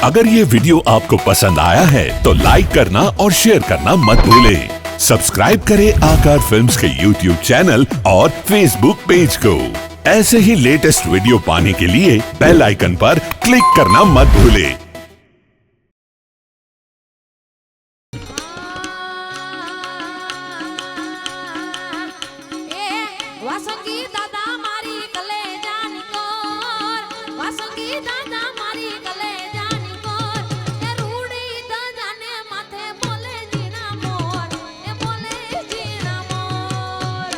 अगर ये वीडियो आपको पसंद आया है तो लाइक करना और शेयर करना मत भूलें। सब्सक्राइब करें आकार फिल्म्स के YouTube चैनल और Facebook पेज को। ऐसे ही लेटेस्ट वीडियो पाने के लिए बेल आइकन पर क्लिक करना मत भूलें। વાસંગી દાદા મારી કલેજાની કોર, વાસંગી દાદા મારી કલેજાની કોર, એ રૂડી દાદાને માથે બોલે જીના મોર, એ બોલે જીના મોર.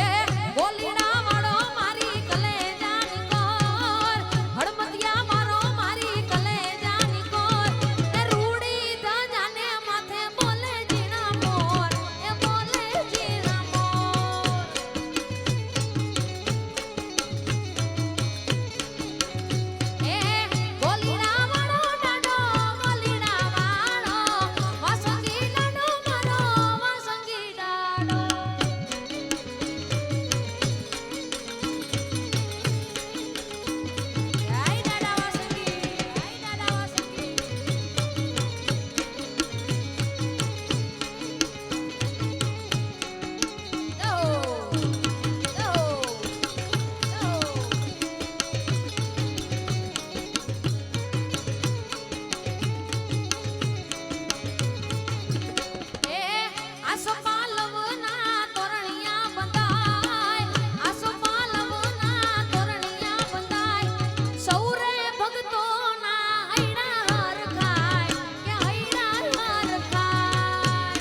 એ બોલીડા વાળો મારી કલેજાની કોર, હળમતિયા મારો મારી કલેજાની કોર, એ રૂડી દાદાને માથે બોલે જીના મોર, એ બોલે જીના મોર. એ બોલીડા વાળો ડાડો, બોલીડા વાળો વાસંગી ડાડો મારો વાસંગી ડાડો. આઈ દાડા વાસંગી, આઈ દાડા વાસંગી. દો દો દો. એ આસોપાલવના તોરણિયા બંધાય, આસોપાલવના તોરણિયા બંધાય, સૌરે ભક્તોના હૈડા હાર ખાય, કે હૈડા હાર ખાય.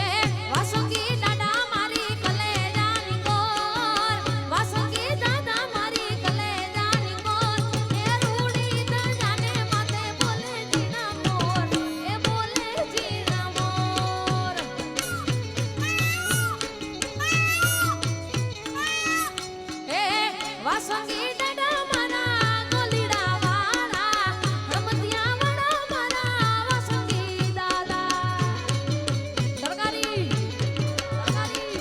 એ વાસંગી દાદા મારી કલેજાની કોર, વાસંગી દાદા મારી કલેજાની કોર, એ રૂડી દાદાને માથે બોલે જીના મોર, એ બોલે જીના મોર. એ વાસંગી દાદા મારા ગોલીડા વાળા, હળમતિયા વાળા મારા વાસંગી દાદા. સરકારી સરકારી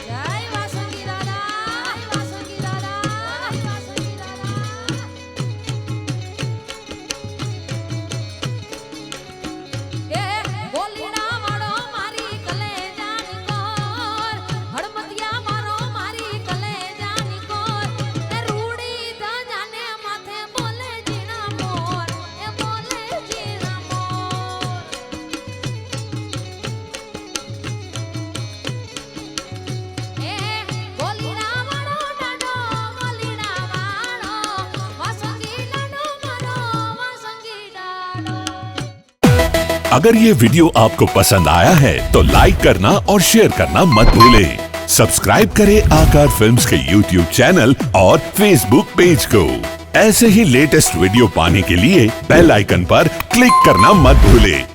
જય વાસંગી દાદા, વાસંગી દાદા, વાસંગી દાદા. એ બોલીડા વાળો મારી કલેજાની કોર, હળમતિયા મારો મારી કલેજાની કોર, એ રૂડી દાદાને માથે બોલે જીના મોર, એ બોલે જીના મોર. એ બોલીડા વાળો ડાડો, બોલીડા વાળો વાસંગી ડાડો મારો વાસંગી ડાડો. अगर ये वीडियो आपको पसंद आया है तो लाइक करना और शेयर करना मत भूलें। सब्सक्राइब करें आकार फिल्म्स के YouTube चैनल और Facebook पेज को। ऐसे ही लेटेस्ट वीडियो पाने के लिए बेल आइकन पर क्लिक करना मत भूलें।